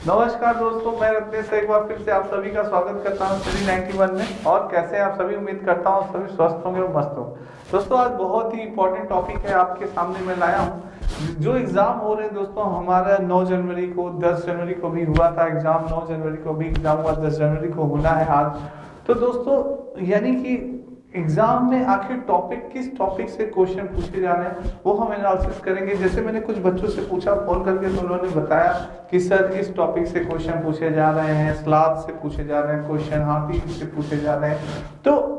नमस्कार दोस्तों, मैं रत्नेश एक बार फिर से आप सभी का स्वागत करता हूं स्टडी 91 में। और कैसे हैं आप सभी? उम्मीद करता हूं सभी स्वस्थ होंगे और मस्त होंगे। दोस्तों, आज बहुत ही इंपॉर्टेंट टॉपिक है आपके सामने मैं लाया हूं। जो एग्जाम हो रहे हैं दोस्तों, हमारा 9 जनवरी को, 10 जनवरी को भी हुआ था एग्जाम, 9 जनवरी को भी एग्जाम हुआ, 10 जनवरी को होना है आज। तो दोस्तों, यानी कि एग्जाम में आखिर किस टॉपिक से क्वेश्चन पूछे जा रहे हैं वो हम एनालिसिस करेंगे। जैसे मैंने कुछ बच्चों से पूछा फोन करके, तो उन्होंने बताया कि सर इस टॉपिक से क्वेश्चन पूछे जा रहे हैं, स्लाब से पूछे जा रहे हैं क्वेश्चन, हाथी से पूछे जा रहे हैं। तो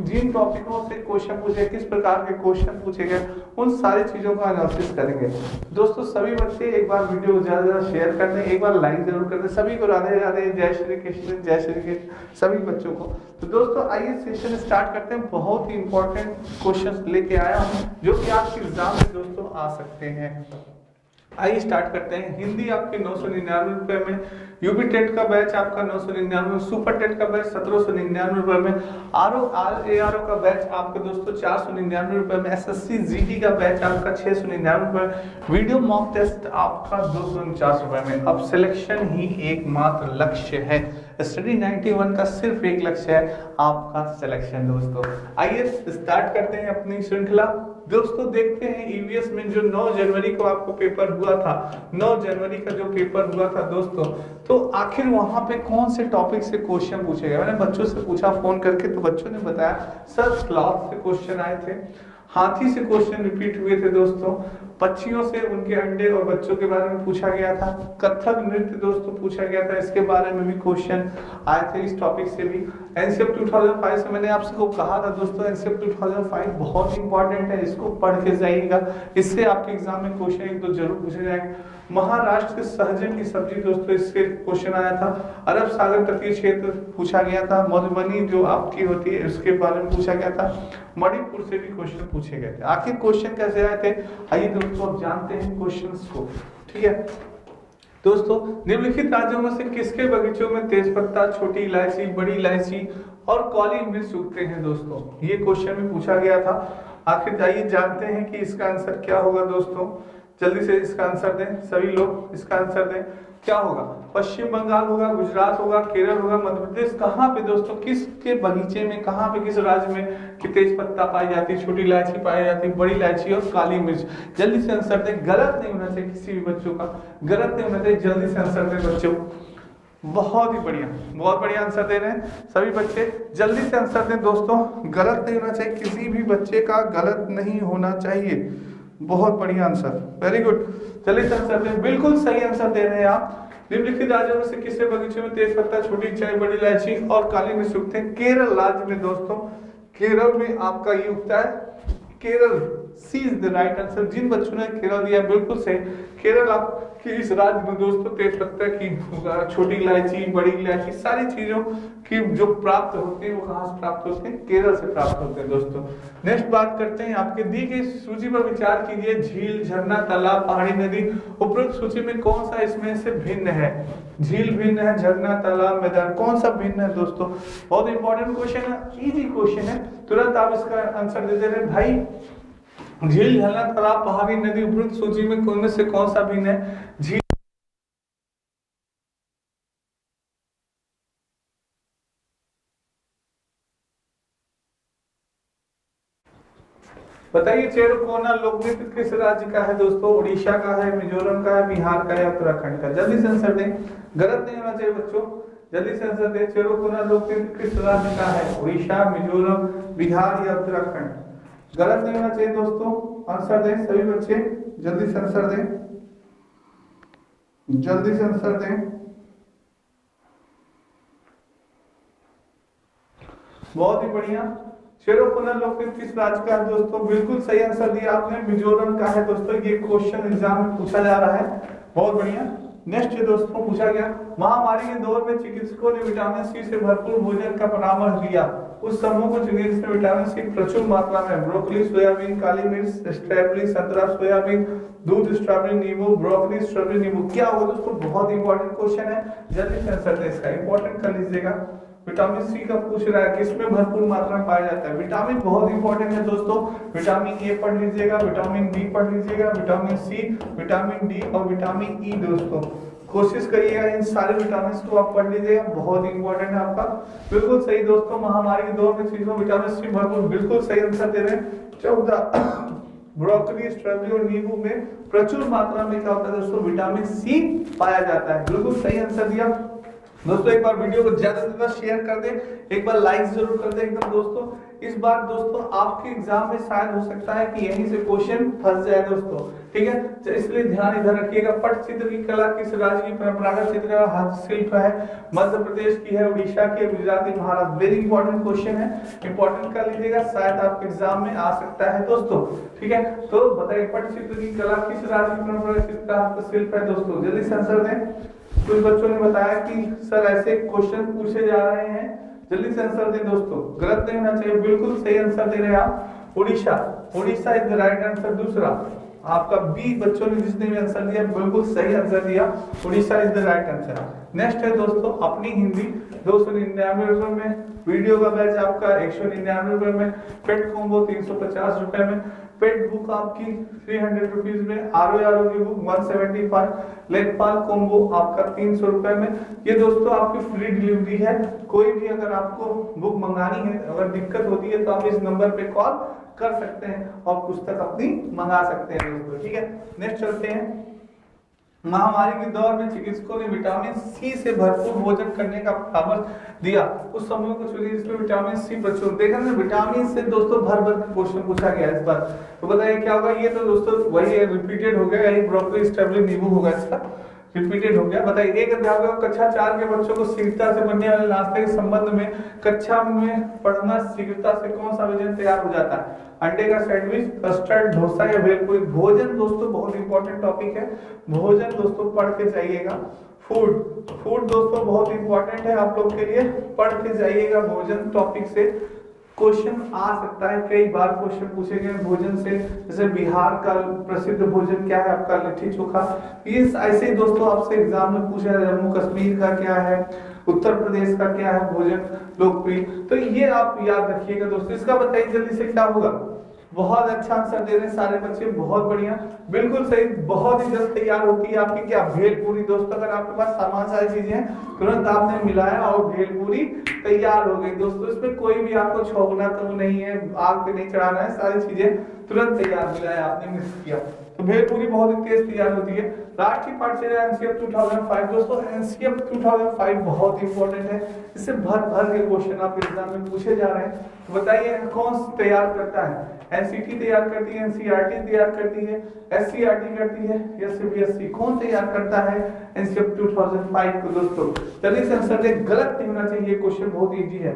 जिन टॉपिकों से क्वेश्चन पूछे, किस प्रकार के क्वेश्चन पूछे गए, उन सारी चीजों का एनालिसिस करेंगे। दोस्तों, सभी बच्चे एक बार वीडियो को ज्यादा ज्यादा शेयर कर दें, एक बार लाइक जरूर कर दें। सभी को राधे राधे, जय श्री कृष्ण, जय श्री कृष्ण सभी बच्चों को। तो दोस्तों, आइए सेशन स्टार्ट करते हैं। बहुत ही इंपॉर्टेंट क्वेश्चन लेके आया हूं जो कि आपके एग्जाम में दोस्तों आ सकते हैं। आइए स्टार्ट करते हैं। हिंदी आपके 999 रुपए में, यूपी टेट का बैच आपका 999, सुपर टेट का बैच 1799 रुपए में, ARO का बैच आपका दोस्तों 499 रुपए में, SSC GT का बैच आपका 699 रुपए, वीडियो मॉक टेस्ट आपका 249 रुपए में। अब सिलेक्शन ही एकमात्र लक्ष्य है। स्टडी 91 का सिर्फ एक लक्ष्य है, आपका सिलेक्शन। दोस्तों, आइए स्टार्ट करते हैं अपनी श्रृंखला। दोस्तों, देखते हैं ईवीएस में जो 9 जनवरी को आपको पेपर हुआ था, 9 जनवरी का जो पेपर हुआ था दोस्तों, तो आखिर वहां पे कौन से टॉपिक से क्वेश्चन पूछे गए। मैंने बच्चों से पूछा फोन करके, तो बच्चों ने बताया सर स्लॉथ से क्वेश्चन आए थे, हाथी से क्वेश्चन रिपीट हुए थे दोस्तों, पक्षियों से उनके अंडे और बच्चों के बारे में पूछा गया था, कथक नृत्य दोस्तों पूछा गया था, इसके बारे में भी क्वेश्चन आए थे इस टॉपिक से भी। एनसीएफ 2005 से मैंने आपसे को कहा था दोस्तों, एनसीएफ 2005 बहुत इंपॉर्टेंट है, इसको पढ़ के जाइएगा, इससे आपके एग्जाम में क्वेश्चन एक दो जरूर पूछे जाएंगे। महाराष्ट्र के सहजन की सब्जी दोस्तों, इससे क्वेश्चन आया था। अरब सागर तटीय क्षेत्र पूछा गया था, मधुबनी जो आपकी होती है उसके बारे में पूछा गया था, मणिपुर से भी क्वेश्चन पूछे गए थे। आखिर क्वेश्चन कैसे आए थे, आइए दोस्तों अब जानते हैं क्वेश्चंस को। ठीक है दोस्तों, निम्नलिखित राज्यों में से किसके बगीचों में तेजपत्ता, छोटी इलायची, बड़ी इलायची और काली मिर्च उगते हैं। दोस्तों, ये क्वेश्चन भी पूछा गया था। आखिर आइए जानते हैं कि इसका आंसर क्या होगा। दोस्तों, जल्दी से इसका आंसर दें, सभी लोग इसका आंसर दें। क्या होगा? पश्चिम बंगाल होगा, गुजरात होगा, केरल होगा, मध्य प्रदेश। कहाँ पे दोस्तों, किसके बगीचे में, कहाँ पे, किस राज्य में कि तेज पत्ता पाई जाती है, छोटी इलायची पाई जाती है, बड़ी इलायची और काली मिर्च। जल्दी से आंसर दें, गलत नहीं होना चाहिए किसी भी बच्चों का, गलत नहीं होना चाहिए। जल्दी से आंसर दें बच्चों। बहुत ही बढ़िया, बहुत बढ़िया आंसर दे रहे हैं सभी बच्चे। जल्दी से आंसर दें दोस्तों, गलत नहीं होना चाहिए, किसी भी बच्चे का गलत नहीं होना चाहिए। बहुत बढ़िया आंसर, वेरी गुड। चलिए आंसर दें, बिल्कुल सही आंसर दे रहे हैं आप। निम्नलिखित राज्यों में से किसके बगीचे में तेज पत्ता, छोटी चाय, बड़ी इलायची और काली मिर्च उगते हैं? केरल राज्य में दोस्तों, केरल में आपका ये उगता है। केरल, सी इज द राइट आंसर। जिन बच्चों ने केरल दिया बिल्कुल सही। केरल आपकी इस राज्य में दोस्तों तेज पत्ता की, छोटी इलायची, बड़ी इलायची, सारी चीजों की जो प्राप्त होती है वो कहाँ से प्राप्त होते हैं? केरल से प्राप्त होते हैं। दोस्तों, नेक्स्ट बात करते हैं, आपके दी गई सूची पर विचार कीजिए। झील, झरना, तालाब, पहाड़ी, नदी, उपरोक्त सूची में कौन सा इसमें से भिन्न है? झील भिन्न है, झरना, तालाब, मैदान, कौन सा भिन्न है? दोस्तों, बहुत इंपॉर्टेंट क्वेश्चन है, इजी क्वेश्चन है, तुरंत आप इसका आंसर दे दे रहे भाई। झील, झरना, तालाब, पहाड़ी, नदी, उपरोक्त सूची में कौन से कौन सा भिन्न है? झील, बताइए। चेरोकोना लोक नृत्य किस राज्य का है? दोस्तों, उड़ीसा का है, मिजोरम का है, बिहार का है, उत्तराखंड का। जल्दी से आंसर दें, गलत नहीं होना चाहिए बच्चों, जल्दी से आंसर दें। चेरोकोना लोक नृत्य किस राज्य का है? उड़ीसा, मिजोरम, बिहार या उत्तराखंड? गलत नहीं होना चाहिए दोस्तों, आंसर दें सभी बच्चे, जल्दी से आंसर दें, जल्दी से आंसर दें। बहुत ही बढ़िया। चेरोकोना लोक नृत्य किस राज्य का है? दोस्तों, बिल्कुल सही आंसर दिया आपने, मिजोरम का है। दोस्तों, ये क्वेश्चन एग्जाम में पूछा जा रहा है, बहुत बढ़िया। नेक्स्ट दोस्तों पूछा गया, महामारी के दौर में चिकित्सकों ने विटामिन सी से भरपूर भोजन का परामर्श दिया। उस समूह को जिसमें विटामिन सी प्रचुर मात्रा में, ब्रोकली, सोयाबीन, काली मिर्च, स्ट्रॉबेरी, संतरा, सोयाबीन, दूध, स्ट्रॉबेरी, नींबू, ब्रोकली, स्ट्रॉबेरी, नींबू। क्या होगा दोस्तों? बहुत इंपॉर्टेंट क्वेश्चन है, जल्दी से आंसर दें इसका, इंपॉर्टेंट कर लीजिएगा। विटामिन सी का पूछ रहा है, किसमें भरपूर मात्रा में पाया जाता है? विटामिन बहुत इंपॉर्टेंट है दोस्तों, विटामिन ए पढ़ लीजिएगा, विटामिन बी पढ़ लीजिएगा, विटामिन सी, विटामिन डी और विटामिन ई। दोस्तों, कोशिश करिएगा इन सारे विटामिन को आप पढ़ लीजिएगा, बहुत ही इंपॉर्टेंट है आपका। बिल्कुल सही दोस्तों, महामारी के दौर में चीजों विटामिन सी भरपूर, बिल्कुल सही आंसर दे रहे हैं। 14 ब्रोकली, स्ट्रॉबेरी और नींबू में प्रचुर मात्रा में क्या होता है दोस्तों, विटामिन सी पाया जाता है। बिल्कुल सही आंसर दिया दोस्तों। एक बार वीडियो को ज्यादा से ज्यादा शेयर कर दें, एक बार लाइक जरूर कर दें एकदम दोस्तों। इस बार दोस्तों आपके एग्जाम में शायद हो सकता है कि यहीं से क्वेश्चन फंस जाए दोस्तों, ठीक है, तो इसलिए ध्यान इधर रखिएगा। पट्टचित्र की कला किस राज्य की परंपरागत चित्र हस्तशिल्प है? मध्य प्रदेश की है, उड़ीसा की है, गुजरात की, महाराष्ट्र। वेरी इंपॉर्टेंट क्वेश्चन है, इंपॉर्टेंट कर लीजिएगा, शायद आपके एग्जाम में आ सकता है दोस्तों, ठीक है। तो बताइए पट्टचित्र की कला किस राज्य की परंपरागत चित्र हस्तशिल्प है दोस्तों, जल्दी से आंसर दें। कुछ बच्चों ने बताया कि सर ऐसे क्वेश्चन पूछे जा रहे हैं, जल्दी से आंसर दें दोस्तों, गलत नहीं होना चाहिए, बिल्कुल सही आंसर दे रहे हैं आप, Orissa. Orissa is the right answer. दूसरा आपका बी बच्चों ने जिसने भी आंसर दिया बिल्कुल सही आंसर दिया, Orissa is the right answer. Next है दोस्तों अपनी हिंदी, 299 रुपए में, वीडियो का बैच आपका 199 रुपए में, पेट कॉम्बो 350 रुपए में, पेट बुक आपकी 300 रुपीज में, आरओ की बुक 175, लेखपाल कॉम्बो आपका 300 रुपए में। ये दोस्तों आपकी फ्री डिलीवरी है। कोई भी अगर आपको बुक मंगानी है, अगर दिक्कत होती है तो आप इस नंबर पे कॉल कर सकते हैं और पुस्तक अपनी मंगा सकते हैं दोस्तों, ठीक है। नेक्स्ट चलते हैं। महामारी के दौर में चिकित्सकों ने विटामिन सी से भरपूर भोजन करने का परामर्श दिया। उस समय को चुनिए जिसमें विटामिन सी प्रचुर। देखा ना, विटामिन से दोस्तों भर भर के क्वेश्चन पूछा गया इस बार। तो बताइए क्या होगा, ये तो दोस्तों वही है, रिपीटेड हो गया, यही ब्रोकली, स्ट्रॉबेरी, नींबू होगा, इसका रिपीटेड हो गया। बताइए एक अध्यापक कक्षा 4 के बच्चों को शीघ्रता से बनने वाले नाश्ते के संबंध में कक्षा में पढ़ना शीघ्रता से कौन सा व्यंजन तैयार हो जाता है? अंडे का सैंडविच, कस्टर्ड, डोसा या भेलपुरी। भोजन दोस्तों बहुत इंपॉर्टेंट टॉपिक है, भोजन दोस्तों पढ़ के जाइएगा। फूड दोस्तों बहुत इंपॉर्टेंट है आप लोग के लिए, पढ़ के जाइएगा। भोजन टॉपिक से क्वेश्चन आ सकता है, कई बार क्वेश्चन पूछे गए भोजन से, जैसे बिहार का प्रसिद्ध भोजन क्या है आपका, लिट्टी चोखा। ये ऐसे ही दोस्तों आपसे एग्जाम में पूछा है, जम्मू कश्मीर का क्या है, उत्तर प्रदेश का क्या है भोजन लोकप्रिय, तो ये आप याद रखिएगा दोस्तों। इसका बताइए जल्दी से क्या होगा। बहुत अच्छा आंसर दे रहे हैं सारे बच्चे, बहुत बढ़िया, बिल्कुल सही। बहुत ही जल्द तैयार होती है आपकी क्या, भेलपूरी दोस्तों। अगर आपके पास सामान सारी चीजें हैं, तुरंत आपने मिलाया और भेलपूरी तैयार हो गई दोस्तों। इसमें कोई भी आपको छोड़ना तो नहीं है, आग पे नहीं चढ़ाना है, सारी चीजें तुरंत तैयार मिलाया, आपने मिक्स किया तो भेलपूरी बहुत ही तेज तैयार होती है। राष्ट्रीय पाठ्यचर्या एनसीएफ 2005 दोस्तों, एनसीएफ 2005 बहुत इंपॉर्टेंट है, इससे भर भर के क्वेश्चन आपके एग्जाम में पूछे जा रहे हैं। तो बताइए कौन तैयार करता है? एनसीटी तैयार करती है, एनसीईआरटी तैयार करती है, एससीईआरटी करती है या सीबीएसई? कौन तैयार करता है एनसीएफ 2005 को दोस्तों? जल्दी से आंसर दे, गलत नहीं होना चाहिए, क्वेश्चन बहुत इजी है,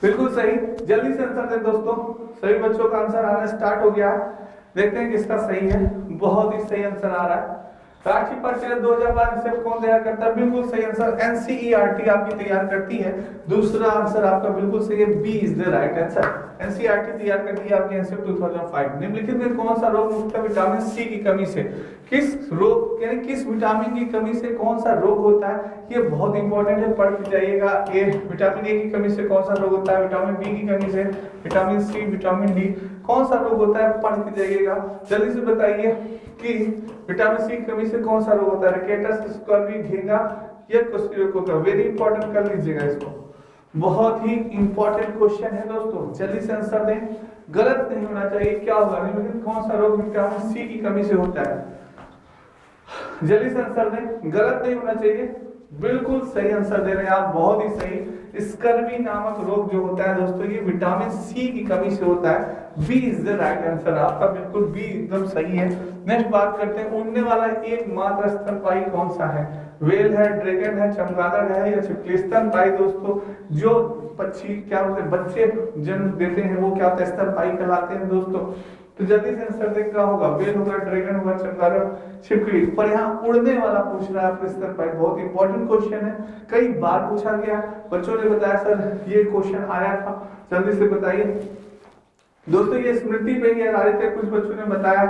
बिल्कुल सही। जल्दी से आंसर दे दोस्तों, सभी बच्चों का आंसर आना स्टार्ट हो गया है, देखते हैं किसका सही है। बहुत ही सही आंसर आ रहा है। राष्ट्रीय पाठ्यचर्या 2005 से कौन तैयार करता है? बिल्कुल सही आंसर, एनसीईआरटी आपकी तैयार करती है। दूसरा आंसर आपका बिल्कुल सही है, B is the right answer. NCERT तैयार करती है आपकी एनसीईआरटी 2005। निम्नलिखित में कौन सा रोग मुक्त है विटामिन सी की कमी से? किस रोग यानी किस विटामिन की कमी से कौन सा रोग होता है? ये बहुत इंपॉर्टेंट है, पढ़ के जाइएगा। ए विटामिन ए की कमी से कौन सा रोग होता है? विटामिन बी की कमी से, विटामिन सी, विटामिन डी, कौन सा रोग होता है? पढ़ के जाइएगा। जल्दी से बताइए कि विटामिन सी की कमी से कौन सा रोग होता है? रिकेटस, स्कर्वी, घेंगा या क्वेश्चन। वेरी इंपॉर्टेंट कर लीजिएगा इसको, बहुत ही इंपॉर्टेंट क्वेश्चन है दोस्तों। जल्दी से आंसर दें, गलत नहीं होना चाहिए। क्या होगा? कौन सा रोग विटामिन सी की कमी से होता है? जल्दी से आंसर दें, गलत नहीं होना चाहिए, बिल्कुल सही आंसर दे रहे हैं आप, बहुत ही सही। स्कर्वी नामक रोग जो होता है दोस्तों, ये विटामिन सी की कमी से होता है। B is the right answer आपका, बिल्कुल बी एकदम सही है। नेक्स्ट बात करते हैं, उड़ने वाला एकमात्र स्तनपायी कौन सा है? वेल है, ड्रैगन है, चमगादड़ है या छिपकली? स्तनपायी दोस्तों जो पक्षी क्या होते हैं, बच्चे जन्म देते हैं, वो क्या होते हैं? स्तनपायी कहलाते हैं दोस्तों। तो जल्दी से आंसर दें, क्या होगा? वेल होगा, ड्रैगन होगा, चमगादड़, छिपकली। पर यहाँ उड़ने वाला पूछ रहा है आपके स्तनपायी, बहुत इंपॉर्टेंट क्वेश्चन है, कई बार पूछा गया। बच्चों ने बताया सर ये क्वेश्चन आया था, जल्दी से बताइए दोस्तों। ये स्मृति पे ही आधारित है, कुछ बच्चों ने बताया,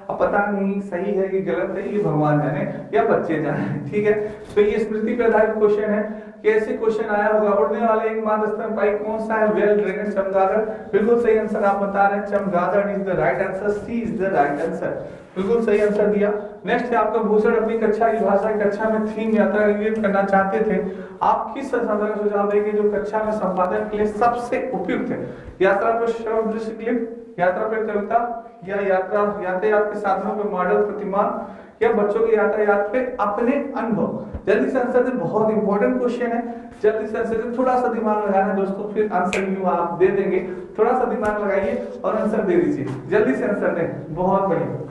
अब पता नहीं सही है कि गलत है, ये भगवान जाने या बच्चे जाने, ठीक है। तो ये स्मृति पे आधारित क्वेश्चन है, कैसे क्वेश्चन आया होगा? उड़ने वाले एकमात्र स्तनपायी कौन सा है? वेल, ड्रैगन, चमगादड़। बिल्कुल सही आंसर आप बता रहे हैं, चमगादड़ is the right answer, C is the right answer. बिल्कुल सही आंसर दिया। नेक्स्ट है आपका भूषण अपनी कक्षा की भाषा कक्षा में थीम यात्रा रिलीज करना चाहते थे, आप किस संसाधन का सुझाव देंगे जो कक्षा में संपादन के लिए सबसे उपयुक्त है? यात्रा पर श्रव्य दृश्य क्लिप, यात्रा पर कविता, या यात्रा यातायात के साधनों पे मॉडल प्रतिमान, या बच्चों के यातायात पे अपने अनुभव? जल्दी से आंसर दें, बहुत इंपॉर्टेंट क्वेश्चन है, जल्दी से आंसर दें। थोड़ा सा दिमाग लगाना दोस्तों, फिर आंसर भी आप दे देंगे। थोड़ा सा दिमाग लगाइए और आंसर दे दीजिए, जल्दी से आंसर दें। बहुत बढ़िया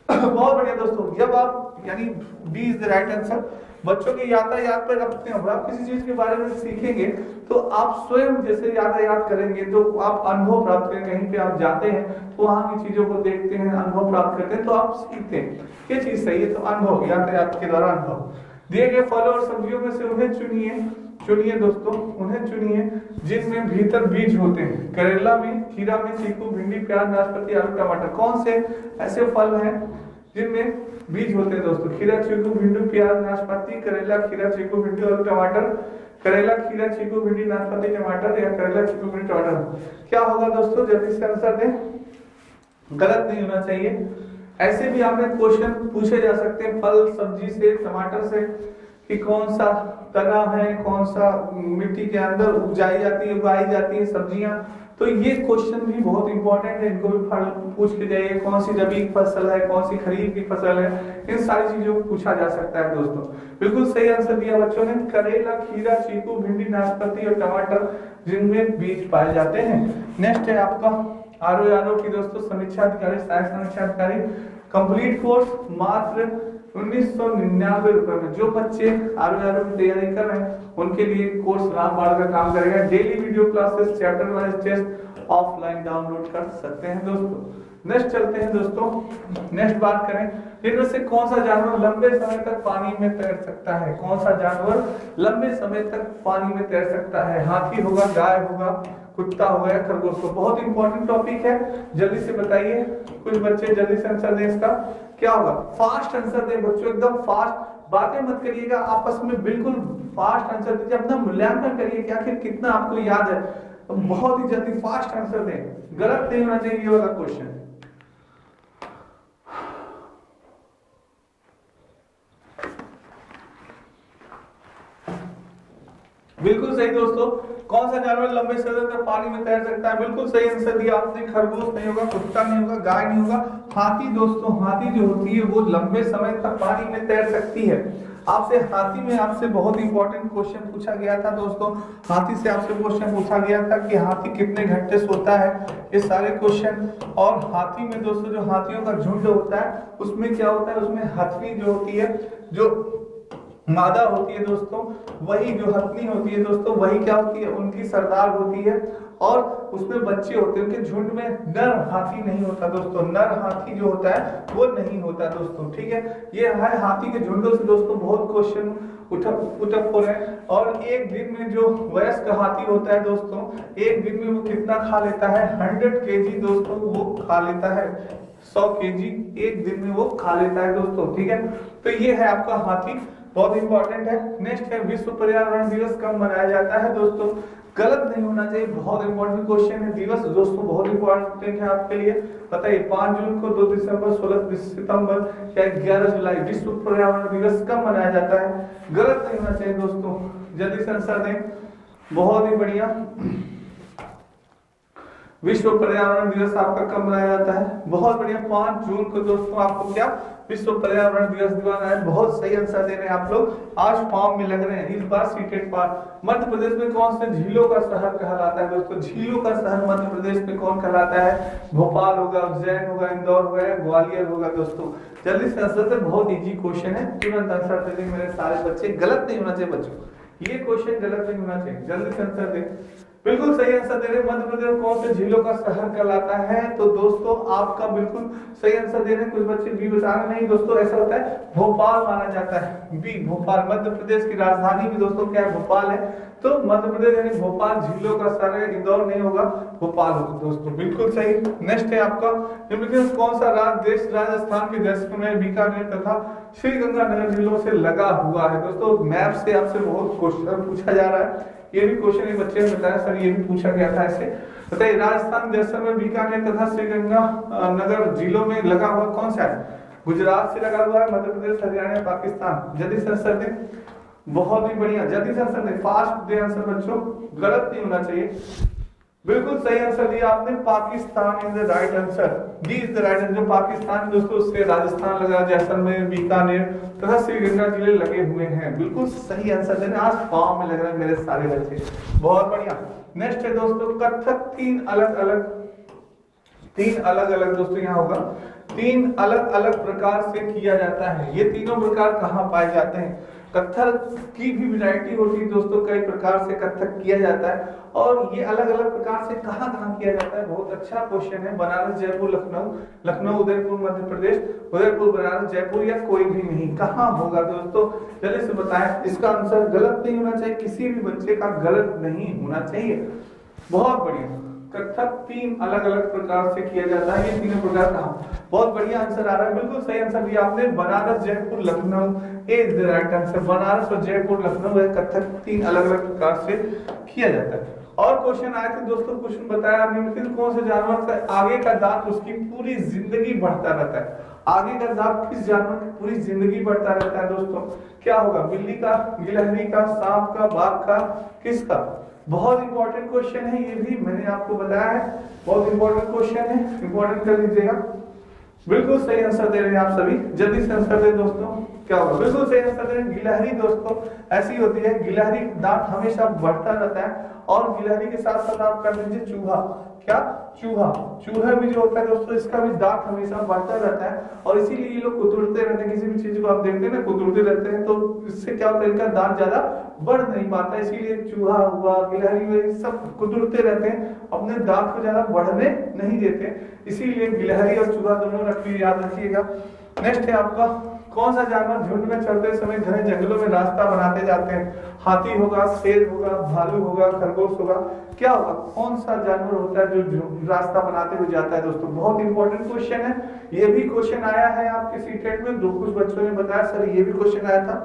बहुत बढ़िया दोस्तों, जब आप यानी B is the right answer. बच्चों के यातायात पर अपने आप किसी चीज के बारे में सीखेंगे तो आप स्वयं जैसे यातायात करेंगे तो आप अनुभव प्राप्त करेंगे। कहीं पे आप जाते हैं तो वहां की चीजों को देखते हैं, अनुभव प्राप्त करते हैं, तो आप सीखते हैं ये चीज सही है। तो अनुभव, यातायात के द्वारा अनुभव। दिए गए फलों और सब्जियों में से उन्हें चुनिए दोस्तों, उन्हें चुनिए जिनमें भीतर बीज होते हैं। करेला में, खीरा में, चीकू, भिंडी, प्याज, नाशपाती, आलू, टमाटर। कौन से ऐसे फल हैं जिनमें बीज होते हैं दोस्तों? खीरा, चीकू, भिंडी, प्याज, नाशपाती, करेला, खीरा, चीकू, भिंडी और टमाटर। करेला, खीरा, चीकू, भिंडी, नाशपाती, टमाटर, या करेला, चीकू, भिंडी, टमाटर। क्या होगा दोस्तों? जल्दी से आंसर दें। गलत नहीं होना चाहिए। ऐसे भी आपने क्वेश्चन पूछे जा सकते हैं फल सब्जी से, टमाटर से, कि कौन सा तना है, कौन सा मिट्टी के अंदर उगाई जाती है सब्जियां। तो ये क्वेश्चन भी बहुत इंपॉर्टेंट है, इनको भी पूछ के जाइए। कौन सी रबी की फसल है, कौन सी खरीफ की फसल है, इन सारी चीजों को पूछा जा सकता है दोस्तों। बिल्कुल सही आंसर दिया बच्चों ने। करेला, खीरा, चीकू, भिंडी, नाशपाती और टमाटर जिनमें बीज पाए जाते हैं। नेक्स्ट है आपका आरओ की दोस्तों समीक्षा अधिकारी, सहायक समीक्षा अधिकारी, कंप्लीट कोर्स मात्र 1999 रुपए में। जो बच्चे आरओ की तैयारी कर रहे हैं उनके लिए कोर्स रामबाण का काम करेगा। Daily video classes, chapter wise test offline download कर सकते हैं दोस्तों। नेक्स्ट चलते हैं दोस्तों, नेक्स्ट बात करें, इनमें से कौन सा जानवर लंबे समय तक पानी में तैर सकता है? कौन सा जानवर लंबे समय तक पानी में तैर सकता है? हाथी होगा, गाय होगा, कुत्ता होगा या खरगोश होगा? बहुत इंपॉर्टेंट टॉपिक है, जल्दी से बताइए। कुछ बच्चे जल्दी से आंसर दें इसका। क्या होगा? फास्ट आंसर दें बच्चों, एकदम फास्ट, बातें मत करिएगा आपस में, बिल्कुल फास्ट आंसर दीजिए। अपना मूल्यांकन करिए कि आखिर कितना आपको याद है, तो बहुत ही जल्दी फास्ट आंसर दें। गलत नहीं होना चाहिए ये वाला क्वेश्चन। बिल्कुल सही दोस्तों। कौन सा जानवर लंबे समय तक पानी में तैर सकता है? बिल्कुल सही आंसर दिया आपने। खरगोश नहीं होगा, कुत्ता नहीं होगा, गाय नहीं होगा, हाथी दोस्तों। हाथी जो होती है वो लंबे समय तक पानी में तैर सकती है। आपसे हाथी में आपसे बहुत इंपॉर्टेंट क्वेश्चन पूछा गया था दोस्तों। हाथी से आपसे क्वेश्चन पूछा गया था कि हाथी कितने घंटे सोता है, ये सारे क्वेश्चन। और हाथी में दोस्तों जो हाथियों का झुंड होता है उसमें क्या होता है, उसमें हथनी जो होती है, जो मादा होती है दोस्तों, वही जो हथनी होती है दोस्तों, वही क्या होती है, उनकी सरदार होती है। और उसमें बच्चे होते हैं, उनके झुंड में नर हाथी नहीं होता दोस्तों। नर हाथी जो होता है वो नहीं होता दोस्तों, ठीक है। ये है हाथी के झुंडों से दोस्तों बहुत क्वेश्चन उठक हो रहे हैं। और एक दिन में जो वयस्क हाथी होता है दोस्तों, एक दिन में वो कितना खा लेता है? 100 kg दोस्तों वो खा लेता है। 100 kg एक दिन में वो खा लेता है दोस्तों, ठीक है। तो ये है आपका हाथी, बहुत इंपॉर्टेंट है। नेक्स्ट है विश्व पर्यावरण दिवस कब मनाया जाता है दोस्तों? गलत नहीं होना चाहिए, बहुत इंपॉर्टेंट क्वेश्चन है। दिवस दोस्तों बहुत इंपॉर्टेंट है आपके लिए, बताइए। 5 जून को, 2 दिसंबर, 16 सितंबर या 11 जुलाई विश्व पर्यावरण दिवस कब मनाया जाता है? गलत नहीं होना चाहिए दोस्तों, जल्दी से आंसर दें। बहुत ही बढ़िया। विश्व पर्यावरण दिवस आपका कब मनाया जाता है? बहुत बढ़िया, 5 जून को दोस्तों आपको क्या विश्व पर्यावरण दिवस दिवाना है। बहुत सही आंसर दे रहे हैं आप लोग, आज फॉर्म में लग रहे हैं इस बार सीटेट पार। मध्य प्रदेश में कौन से झीलों का शहर कहलाता है दोस्तों? झीलों का शहर मध्य प्रदेश में कौन कहलाता है? भोपाल होगा, उज्जैन होगा, इंदौर होगा या ग्वालियर होगा दोस्तों? जल्दी से आंसर दे, बहुत इजी क्वेश्चन है, तुरंत आंसर दे देंगे मेरे सारे बच्चे। गलत नहीं होना चाहिए बच्चों, ये क्वेश्चन गलत नहीं होना चाहिए, जल्दी से आंसर दे। बिल्कुल सही आंसर दे रहे। मध्य प्रदेश कौन से झीलों का शहर कहलाता है? तो दोस्तों आपका बिल्कुल सही आंसर दे रहे हैं। कुछ बच्चे बी बता रहे नहीं दोस्तों, ऐसा होता है भोपाल माना जाता है। बी भोपाल, मध्य प्रदेश की राजधानी भी दोस्तों क्या है? भोपाल है। तो मध्य प्रदेश यानी भोपाल झीलों का शहर है, इंदौर नहीं होगा, भोपाल होगा दोस्तों, बिल्कुल सही। नेक्स्ट है आपका निम्नलिखित कौन सा देश राजस्थान के जैसलमेर, बीकानेर तथा श्रीगंगानगर जिलों से लगा हुआ है? दोस्तों मैप से आपसे बहुत क्वेश्चन पूछा जा रहा है। ये भी क्वेश्चन एक बच्चे ने बताया सर ये भी पूछा गया था ऐसे। बताइए राजस्थान, जैसलमेर, बीकानेर तथा श्रीगंगानगर जिलों में लगा हुआ कौन सा है? गुजरात से लगा हुआ है, मध्य प्रदेश, हरियाणा, पाकिस्तान। जल्दी से आंसर दें, बहुत ही बढ़िया, जल्दी से आंसर दें, फास्ट दे आंसर बच्चों, गलत नहीं होना चाहिए। बिल्कुल सही आंसर दिया आपने, Pakistan is the right answer, D is the right answer. जो पाकिस्तान दोस्तों उससे राजस्थान लगा, जैसलमेर, बीकानेर तथा श्रीगंगा जिले लगे हुए हैं। बिल्कुल सही आंसर देने, आज फॉर्म में लग रहे हैं मेरे सारे बच्चे, बहुत बढ़िया। नेक्स्ट है दोस्तों कथक, तीन अलग अलग दोस्तों यहाँ होगा, तीन अलग अलग प्रकार से किया जाता है। ये तीनों प्रकार कहाँ पाए जाते हैं? कथक की भी वैरायटी होती है दोस्तों, कई प्रकार से कथक किया जाता है, और ये अलग अलग प्रकार से कहाँ कहाँ किया जाता है? बहुत अच्छा क्वेश्चन है। बनारस, जयपुर, लखनऊ, लखनऊ उदयपुर मध्य प्रदेश, उदयपुर बनारस, जयपुर, या कोई भी नहीं, कहाँ होगा दोस्तों? जल्दी से बताएं। इसका आंसर गलत नहीं होना चाहिए, किसी भी बच्चे का गलत नहीं होना चाहिए। बहुत बढ़िया, कथक तीन अलग अलग प्रकार से किया जाता है, ये तीनों प्रकार कहाँ? बहुत बढ़िया आंसर आ रहा है, बिल्कुल सही आंसर दिया आपने, Banaras, Jaipur, Lucknow is the right answer. Banaras और जयपुर, लखनऊ है कथक तीन अलग अलग प्रकार से किया जाता है। और क्वेश्चन आए थे दोस्तों, क्वेश्चन बताया निम्नलिखित कौन से जानवर का आगे का दांत उसकी पूरी जिंदगी बढ़ता रहता है? आगे का दांत किस जानवर की पूरी जिंदगी बढ़ता रहता है दोस्तों? क्या होगा? बिल्ली का, गिलहरी का, सांप का, बाघ का, किसका? बहुत इंपॉर्टेंट क्वेश्चन है, ये भी मैंने आपको बताया है, बहुत इंपॉर्टेंट क्वेश्चन है, इंपॉर्टेंट कर लीजिएगा। बिल्कुल सही आंसर दे रहे हैं आप सभी, जल्दी से आंसर दें दोस्तों। क्या होगा? बिल्कुल सही आंसर दे रहे हैं, गिलहरी दोस्तों ऐसी होती है, गिलहरी दांत हमेशा बढ़ता रहता है, और गिलहरी के साथ साथ आप कर लीजिए चूहा। क्या? चूहा, चूहा भी जो होता है दोस्तों इसका भी दांत हमेशा बढ़ता रहता है, और इसीलिए ये लोग कुतुरते रहते हैं। किसी भी चीज को आप देखते हैं ना, कुतुरते रहते हैं, तो इससे क्या होता है, इनका दांत ज्यादा बढ़ नहीं पाता, इसीलिए चूहा हुआ, गिलहरी हुआ, सब कुतुरते रहते हैं, अपने दांत को ज्यादा बढ़ने नहीं देते, इसीलिए गिलहरी और चूहा दोनों याद रखिएगा। नेक्स्ट है आपका, कौन सा जानवर झुंड में चलते समय घने जंगलों में रास्ता बनाते जाते हैं? हाथी होगा, शेर होगा, भालू होगा, खरगोश होगा, क्या होगा? कौन सा जानवर होता है जो रास्ता बनाते हुए जाता है दोस्तों? बहुत इंपॉर्टेंट क्वेश्चन है, ये भी क्वेश्चन आया है आपके सीटेट में, कुछ बच्चों ने बताया सर ये भी क्वेश्चन आया था।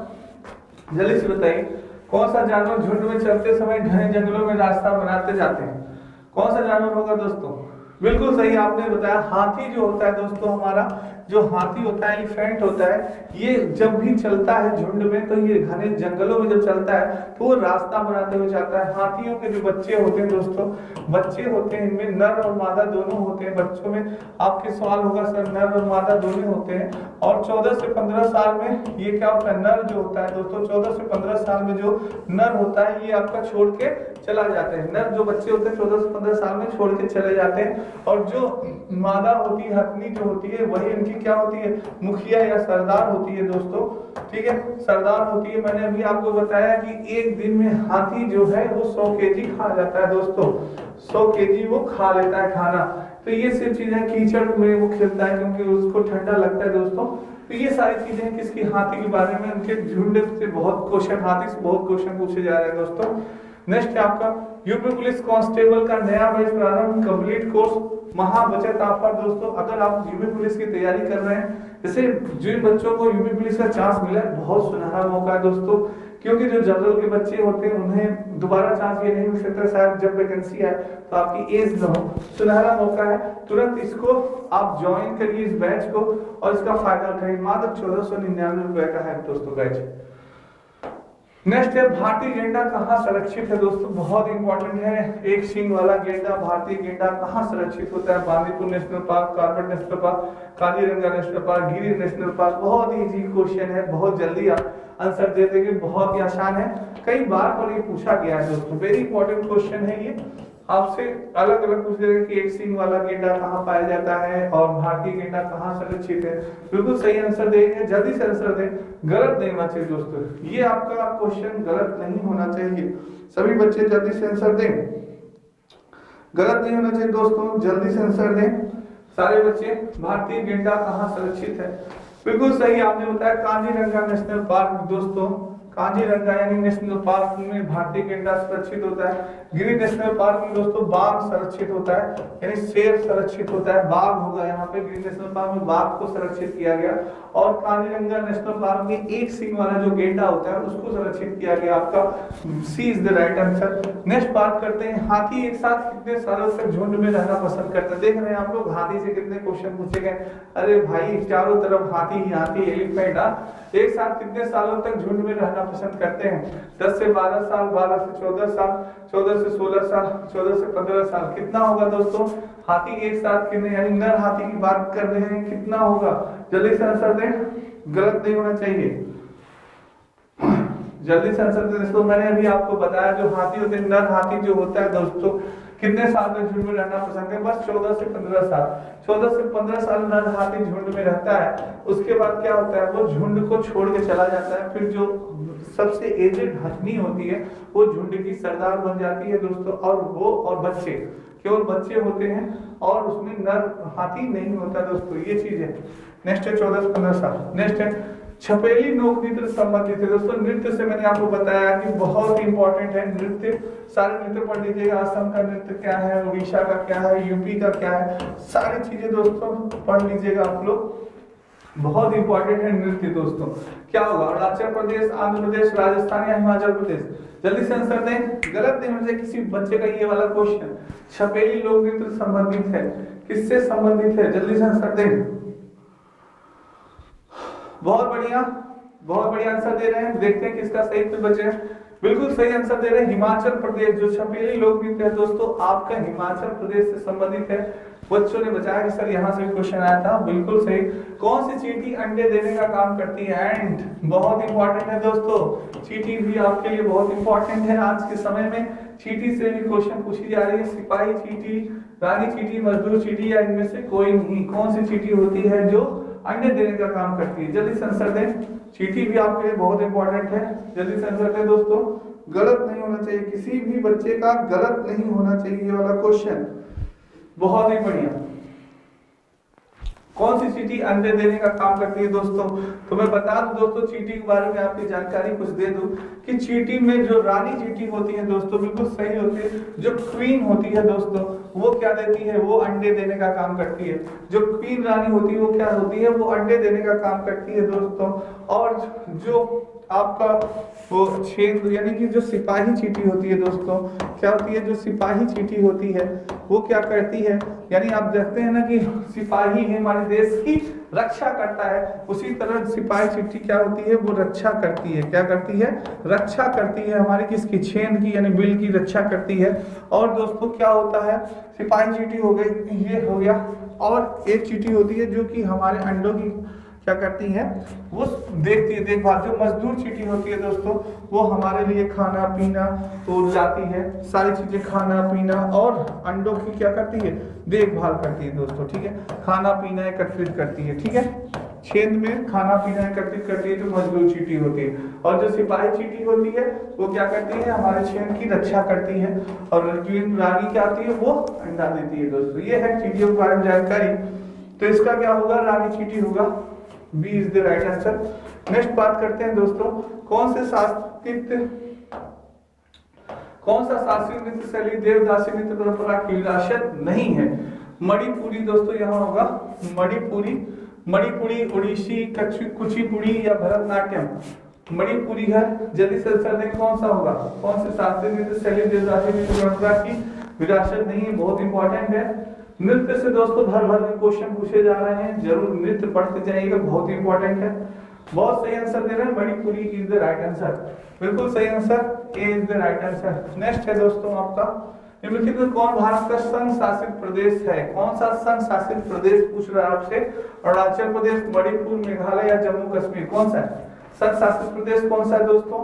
जल्दी से बताइए, कौन सा जानवर झुंड में चलते समय घने जंगलों में रास्ता बनाते जाते हैं? कौन सा जानवर होगा दोस्तों? बिल्कुल सही आपने बताया, हाथी जो होता है दोस्तों, हमारा जो हाथी होता है, एलिफेंट होता है, ये जब भी चलता है झुंड में, तो ये घने जंगलों में जब चलता है तो वो रास्ता बनाते हुए जाता है। हाथियों के जो बच्चे होते हैं दोस्तों, बच्चे होते हैं, इनमें नर और मादा दोनों होते हैं। बच्चों में आपके सवाल होगा सर नर और मादा दोनों होते हैं, और 14 से 15 साल में ये क्या होता है, नर जो होता है दोस्तों, 14 से 15 साल में जो नर होता है ये आपका छोड़ के चला जाते हैं। नर जो बच्चे होते हैं 14 से 15 साल में छोड़ के चले जाते हैं, और जो मादा होती है, हथनी जो होती है, वही इनकी क्या होती है, मुखिया या सरदार होती है दोस्तों, ठीक है, सरदार होती है। मैंने अभी आपको बताया कि एक दिन में हाथी जो है वो 100 केजी खा जाता है दोस्तों, 100 केजी वो खा लेता है खाना। तो ये सिर्फ चीजें, कीचड़ में वो खेलता है क्योंकि उसको ठंडा लगता है दोस्तों। तो ये सारी चीजें किसकी, हाथी के बारे में, उनके झुंड से बहुत क्वेश्चन, हाथी से बहुत क्वेश्चन पूछे जा रहे हैं दोस्तों। नेक्स्ट है आपका, यूपी पुलिस कांस्टेबल का नया बैच प्रारंभ, कंप्लीट कोर्स, महाबचत ऑफर दोस्तों। अगर आप यूपी पुलिस की तैयारी कर रहे हैं, जैसे जिन बच्चों को यूपी पुलिस का चांस मिला है, बहुत सुनहरा मौका है दोस्तों, क्योंकि जो जनरल के बच्चे होते हैं उन्हें दोबारा चांस ये नहीं मिल सकता, शायद जब वैकेंसी आए तो आपकी एज न हो, सुनहरा मौका है, तुरंत इसको आप ज्वाइन करिए इस बैच को, और इसका फायदा उठाइए। मात्र 1499 रुपए का है दोस्तों बैच। नेक्स्ट है, भारतीय गेंडा कहाँ संरक्षित है दोस्तों? बहुत इंपॉर्टेंट है, एक सींग वाला गेंडा, भारतीय गेंडा कहाँ संरक्षित होता है? Bandipur national park, Corbett national park, Kaziranga national park, गिर नेशनल पार्क। बहुत ही इजी क्वेश्चन है, बहुत जल्दी आप आंसर दे देंगे, बहुत ही आसान है, कई बार पर ये पूछा गया है दोस्तों, वेरी इंपॉर्टेंट क्वेश्चन है ये। आपसे अलग अलग पूछ देगा कि एक सींग वाला गेंडा कहाँ पाया जाता है और भारतीय गेंडा कहाँ संरक्षित है। बिल्कुल सही आंसर देंगे, जल्दी से आंसर दें, गलत नहीं होना चाहिए दोस्तों, ये आपका क्वेश्चन गलत नहीं होना चाहिए। सभी बच्चे जल्दी से आंसर दें, गलत नहीं होना चाहिए दोस्तों, जल्दी से आंसर दें सारे बच्चे। भारतीय गेंडा कहाँ संरक्षित है? बिल्कुल सही आपने बताया, काजीरंगा नेशनल पार्क दोस्तों, काजीरंगा यानी नेशनल पार्क में भारतीय गैंडा संरक्षित होता है। गिर नेशनल पार्क में दोस्तों बाघ संरक्षित होता है, यानी शेर संरक्षित होता है, बाघ होगा यहाँ पे। गिर नेशनल पार्क में बाघ को संरक्षित किया गया। और काजीरंगा नेशनल पार्क में एक सींग वाला जो गेंडा होता है उसको संरक्षित किया गया। आपका C is the right answer. Next बात करते हैं, हाथी एक साथ कितने सालों तक झुंड में रहना पसंद करते हैं। देख रहे हैं आप लोग हाथी से कितने क्वेश्चन पूछे गए। अरे भाई चारों तरफ हाथी ही हाथी, एलिफेंट। एक साथ कितने सालों तक झुंड में रहना पसंद करते हैं? 10 से 12 साल, 12 से 14 साल, 14 से 16 साल, 14 से 15 साल। कितना होगा दोस्तों हाथी एक साथ कितने, यानी नर हाथी की बात कर रहे हैं, कितना होगा? जल्दी से आंसर दें, गलत नहीं होना चाहिए। जल्दी से आंसर दें दोस्तों। मैंने अभी आपको बताया जो हाथी होते हैं, नर हाथी जो होता है दोस्तों, कितने साल तक झुंड में रहना पसंद है? बस 14 से 15 साल। 14 से 15 साल नर हाथी झुंड में रहता है। उसके बाद क्या होता है, वो झुंड को छोड़ के चला जाता है। फिर जो सबसे एजेड हथनी होती है वो झुंड की सरदार बन जाती है दोस्तों। और वो और बच्चे, केवल बच्चे होते हैं और उसमें नर हाथी नहीं होता दोस्तों, ये चीज है। नेक्स्ट है 14 से 15 साल। नेक्स्ट है छपेली लोक नृत्य संबंधित है दोस्तों। नृत्य से मैंने आपको बताया कि बहुत इंपॉर्टेंट है नृत्य। सारे नृत्य पढ़ लीजिएगा। असम का नृत्य क्या है, उड़ीसा का क्या है, यूपी का क्या है, सारी चीजें दोस्तों पढ़ लीजिएगा आप लोग। बहुत इंपॉर्टेंट है नृत्य दोस्तों। क्या होगा? अरुणाचल प्रदेश, आंध्र प्रदेश, राजस्थान या हिमाचल प्रदेश? जल्दी से आंसर दें, गलत नहीं होना चाहिए किसी बच्चे का ये वाला क्वेश्चन। छपेली लोक नृत्य संबंधित है, किससे संबंधित है? जल्दी से आंसर दें। बहुत बढ़िया, बहुत बढ़िया आंसर दे रहे हैं। देखते हैं किसका सही पे बचे। बिल्कुल सही आंसर दे रहे हैं हिमाचल प्रदेश। जो छपेली लोक नृत्य है दोस्तों आपका हिमाचल प्रदेश से संबंधित है। बच्चों ने बताया कि सर यहाँ से भी क्वेश्चन आया था, बिल्कुल सही। कौन सी चींटी अंडे देने का काम करती है? एंड बहुत इंपॉर्टेंट है दोस्तों, चींटी भी आपके लिए बहुत इंपॉर्टेंट है। आज के समय में चींटी से भी क्वेश्चन पूछी जा रही है। सिपाही चींटी, रानी चींटी, मजदूर चींटी या इनमें से कोई नहीं। कौन सी चींटी होती है जो अंडे देने का काम करती है? जल्दी से आंसर दें। चींटी भी आपके लिए बहुत इंपॉर्टेंट है। जल्दी से आंसर दें दोस्तों। गलत नहीं होना चाहिए, किसी भी बच्चे का गलत नहीं होना चाहिए ये वाला क्वेश्चन। बहुत ही बढ़िया। कौन सी चींटी अंडे देने का काम करती है दोस्तों? तो मैं बता दूं दोस्तों, चींटी के बारे में आपकी जानकारी कुछ दे दूं कि चींटी में जो रानी चींटी होती है दोस्तों, बिल्कुल सही होती है। जो क्वीन होती है दोस्तों वो क्या देती है? वो अंडे देने का काम करती है। जो क्वीन रानी होती है वो क्या होती है? वो अंडे देने का काम करती है दोस्तों। और जो आपका वो छेद यानी कि जो सिपाही चींटी होती है दोस्तों, क्या होती है? जो सिपाही चींटी होती है वो क्या करती है? यानी आप देखते हैं ना कि सिपाही हमारे देश की रक्षा करता है, उसी तरह सिपाही चींटी क्या होती है? वो रक्षा करती है। क्या करती है? रक्षा करती है हमारी किसकी? छेद की, यानी बिल की रक्षा करती है। और दोस्तों क्या होता है? सिपाही चींटी हो गई, ये हो गया। और एक चींटी होती है जो कि हमारे अंडों की क्या करती है? वो देखती है, देखभाल। जो मजदूर चींटी होती है दोस्तों वो हमारे लिए खाना पीना तो लाती है, सारी चीजें खाना पीना और अंडों की क्या करती है? देखभाल करती है दोस्तों। ठीक है, खाना पीना एकत्रित करती है। ठीक है, छेद में खाना पीना एकत्रित करती है जो मजदूर चींटी होती है। और जो सिपाही चींटी होती है वो क्या करती है? हमारे छेद की रक्षा करती है। और रानी क्या आती है? वो अंडा देती है दोस्तों। ये है चींटियों के बारे में जानकारी। तो इसका क्या होगा? रानी चींटी होगा। B is the right answer. Next बात करते हैं दोस्तों, कौन सा शास्त्रीय नृत्य शैली देवदासी नृत्य परंपरा की विरासत नहीं है? मणिपुरी दोस्तों यहाँ होगा। मणिपुरी, ओडिसी, कुचिपुड़ी या भरतनाट्यम? मणिपुरी है। जल्दी से आंसर दें, कौन सा होगा? कौन से शास्त्रीय नृत्य शैली देवदासी नृत्य परंपरा की विरासत नहीं है? बहुत इंपॉर्टेंट है। नृत्य से दोस्तों भर भर में क्वेश्चन पूछे जा रहे हैं, जरूर नृत्य पढ़ते जाइएगा, बहुत इंपॉर्टेंट है। बहुत सही आंसर दे रहे हैं, Manipuri is the right answer. बिल्कुल सही answer, A is the right answer. Next है दोस्तों आपका, निम्नलिखित में कौन भारत का संघ शासित प्रदेश है? कौन सा संघ शासित प्रदेश पूछ रहा है आपसे? अरुणाचल प्रदेश, मणिपुर, मेघालय या जम्मू कश्मीर? कौन सा है संघ शासित प्रदेश? कौन सा है दोस्तों?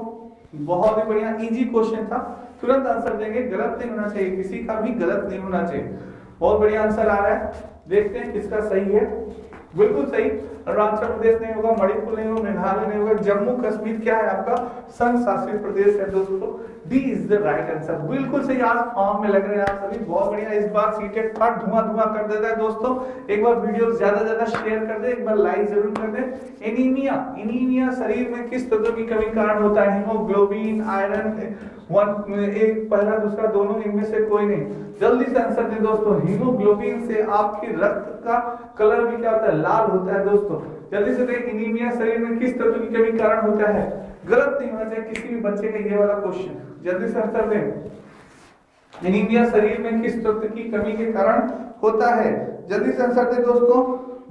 बहुत ही बढ़िया, इजी क्वेश्चन था, तुरंत आंसर देंगे। गलत नहीं होना चाहिए, किसी का भी गलत नहीं होना चाहिए। बहुत बढ़िया आंसर आ रहा है, देखते हैं किसका सही है। बिल्कुल सही। अरुणाचल प्रदेश नहीं होगा, मणिपुर नहीं होगा, मेघालय नहीं होगा, जम्मू कश्मीर क्या है आपका संघ शासित प्रदेश है दोस्तों। D is the right answer. बिल्कुल सही, आज फॉर्म में लग रहे हैं आप सभी, बहुत बढ़िया। इस बार सीटेट का धुआं धुआं कर देता है दोस्तों। एक बार वीडियो ज्यादा शेयर कर दे, एक बार लाइक जरूर कर दे। एनीमिया, एनीमिया शरीर में किस तत्व की कमी कारण होता है? हीमोग्लोबिन, आयरन, एक पहला दूसरा दोनों, इनमें से कोई नहीं। जल्दी से आंसर दे दोस्तों। हीमोग्लोबिन से आपके रक्त का कलर भी क्या होता है? लाल होता है दोस्तों। जल्दी से देख, एनीमिया शरीर में किस तत्व की कमी कारण होता है? गलत नहीं होना चाहिए किसी भी बच्चे का ये वाला क्वेश्चन। जल्दी से आंसर दें। एनीमिया शरीर में किस तत्व की कमी के कारण होता है? जल्दी से आंसर दे दोस्तों।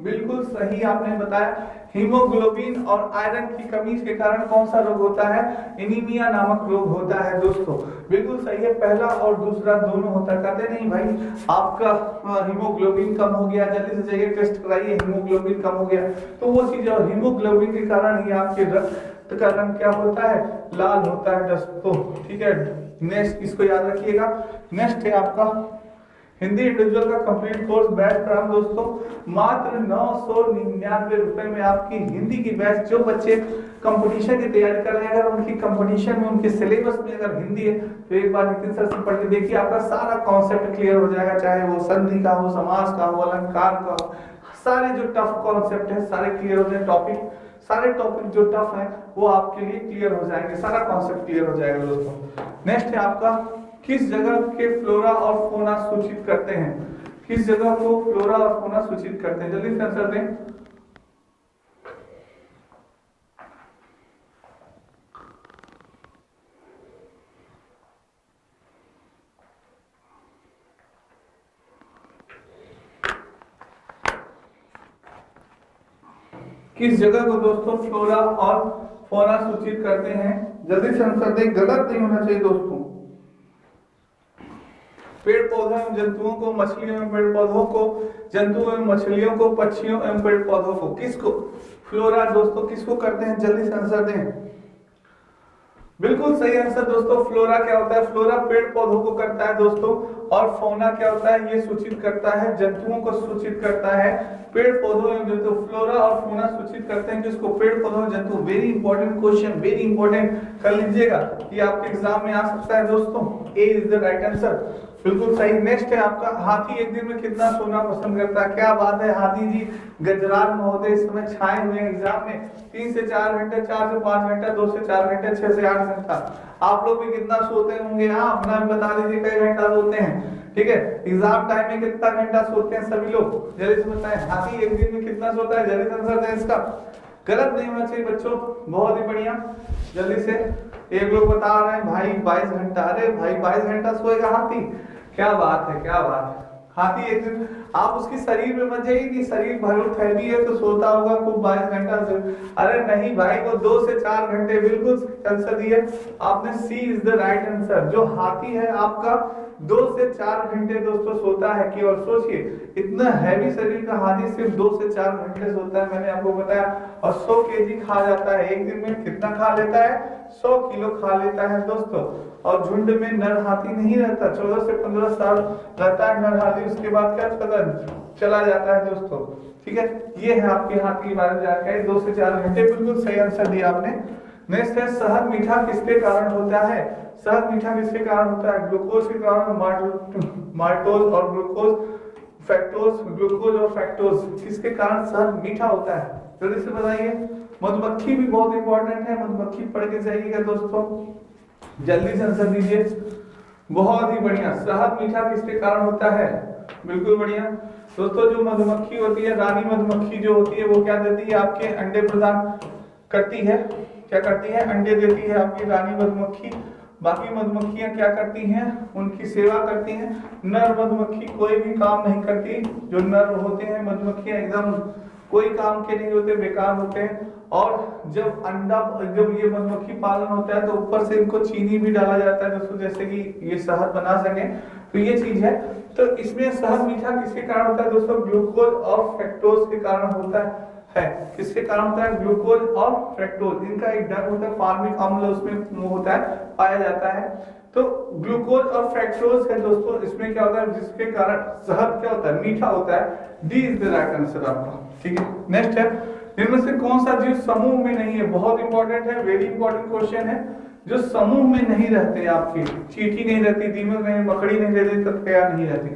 बिल्कुल सही आपने बताया, हीमोग्लोबिन और आयरन की कमी के कारण कौन सा रोग होता है? एनीमिया नामक रोग होता है दोस्तों। बिल्कुल सही है, पहला और दूसरा दोनों होता है। कहते नहीं भाई आपका हीमोग्लोबिन कम हो गया, जल्दी से जाइए टेस्ट कराइए, हीमोग्लोबिन कम हो गया, तो वो चीज और हीमोग्लोबिन के कारण ही आपके रक्त का रंग क्या होता है? लाल होता है दोस्तों। ठीक है, नेक्स्ट इसको याद रखिएगा। नेक्स्ट है आपका हिंदी इंडिविजुअल का कंप्लीट कोर्स बैच प्रारंभ दोस्तों। मात्र 999 रुपए में आपकी हिंदी की बैच। जो बच्चे कंपटीशन की तैयारी कर रहे हैं, अगर उनकी कंपटीशन में उनके सिलेबस में अगर हिंदी है तो एक बार नितिन सर से पढ़ के देखिए, आपका सारा कॉन्सेप्ट क्लियर हो जाएगा। चाहे वो संधि का हो, समास का हो, अलंकार का हो, सारे जो टफ कॉन्सेप्ट है सारे क्लियर हो जाए। टॉपिक सारे टॉपिक जो टफ है वो आपके लिए क्लियर हो जाएंगे, सारा कॉन्सेप्ट क्लियर हो जाएगा दोस्तों। नेक्स्ट है आपका किस जगह के फ्लोरा और फोना सूचित करते हैं? किस जगह को फ्लोरा और फोना सूचित करते हैं? जल्दी से आंसर दें। किस जगह को दोस्तों फ्लोरा और फोना सूचित करते हैं? जल्दी से आंसर दें, गलत नहीं होना चाहिए दोस्तों। पेड़ पौधों एवं जंतुओं को, मछलियों एवं पेड़ पौधों को, जंतुओं एवं मछलियों को, पक्षियों एवं पेड़ पौधों को, किसको फ्लोरा दोस्तों किसको करते हैं? जल्दी से आंसर दें। बिल्कुल सही आंसर दोस्तों। फ्लोरा क्या होता है? फ्लोरा पेड़ पौधों को करता है दोस्तों। और फोना क्या होता है? ये सूचित करता है जंतुओं को सूचित करता है। पेड़ पौधों एवं जंतु, फ्लोरा और फोना सूचित करते हैं किसको? पेड़ पौधों जंतु। Very important question, very important, कर लीजिएगा, ये आपके एग्जाम में आ सकता है दोस्तों। ए इज द राइट आंसर। बिल्कुल सही। नेक्स्ट है आपका हाथी एक दिन में कितना सोना पसंद करता है? क्या बात है हाथी जी, गजराज महोदय इस समय छाए हुए हैं एग्जाम में। 3 से 4 घंटे, 4 से 5 घंटे, 2 से 4 घंटे, 6 से 8 घंटा। आप लोग भी कितना सोते होंगे? हाँ, अपना भी बता दीजिए कई घंटा सोते हैं। ठीक है, एग्जाम टाइम में कितना घंटा सोते हैं सभी लोग? जल्दी से बताएं, हाथी एक दिन में कितना सोता है? जल्दी से आंसर दें इसका। गलत नहीं होना चाहिए बच्चों, बहुत ही बढ़िया। जल्दी से, एक लोग बता रहे हैं भाई 22 घंटा। अरे भाई 22 घंटा सोएगा हाथी? क्या बात है, क्या बात है। हाथी एक दिन, आप उसकी शरीर में मत जाइए कि शरीर बहुत हैवी है तो सोता होगा खूब 22 घंटा से। अरे नहीं भाई, वो 2 से 4 घंटे। बिल्कुल आंसर दिए आपने, सी इज द राइट आंसर। जो हाथी है आपका 2 से 4 घंटे दोस्तों सोता है केवल। सोचिए, इतना हैवी शरीर का हाथी सिर्फ 2 से 4 घंटे सोता है, मैंने आपको बताया। और 100 केजी खा जाता है एक दिन में। कितना खा लेता है? 100 किलो खा लेता है दोस्तों। और झुंड में नर हाथी नहीं रहता, 14 से 15 साल रहता है नर हाथी, उसके बाद क्या चला जाता है दोस्तों। ठीक है, ये है आपके हाथी के बारे में जानकारी। 2 से 4 घंटे, बिल्कुल सही आंसर दिया आपने। नेक्स्ट है शहद मीठा किसके कारण होता है? शहद मीठा किसके कारण होता है? ग्लूकोज के कारण, माल्टोज और ग्लूकोज, फैक्टोज, ग्लूकोज और फैक्टोज, किसके कारण शहद मीठा होता है? जल्दी से बताइए। मधुमक्खी भी बहुत इंपॉर्टेंट है, मधुमक्खी पढ़ के जाइएगा दोस्तों। जल्दी से आंसर दीजिए। बहुत ही बढ़िया। शहद मीठा किसके कारण होता है? बिल्कुल बढ़िया दोस्तों। जो मधुमक्खी होती है, रानी मधुमक्खी जो होती है, वो क्या देती है? आपके अंडे प्रदान करती है। क्या करती है? अंडे देती है आपकी रानी मधुमक्खी। बाकी मधुमक्खियां क्या करती हैं? उनकी सेवा करती हैं। नर मधुमक्खी कोई भी काम नहीं करती। जो नर होते हैं मधुमक्खियां एकदम कोई काम के नहीं होते, बेकार होते हैं। और जब जब ये मधुमक्खी पालन होता है तो ऊपर से इनको चीनी भी डाला जाता है दोस्तों, जैसे कि ये शहद बना सके। तो ये चीज है। तो इसमें शहद मीठा किसके कारण होता है दोस्तों? ग्लूकोज और फ्रक्टोज के कारण होता है। किसके कारण होता है? ग्लूकोज और फ्रक्टोज। इनका एक ड्रग होता है फार्मिक अम्ल, उसमें होता है, पाया जाता है। तो ग्लूकोज और फ्रैक्टोज है दोस्तों, इसमें क्या होता है, जिसके कारण शहद क्या होता है, मीठा होता है। D is the right answer आपका, ठीक है। नेक्स्ट है, इनमें से कौन सा जीव समूह में नहीं है, बहुत इंपॉर्टेंट है, वेरी इंपॉर्टेंट क्वेश्चन है। जो समूह में नहीं रहते आपके, चींटी नहीं रहती, दीमक नहीं, मकड़ी नहीं रहती, ततकया नहीं रहती,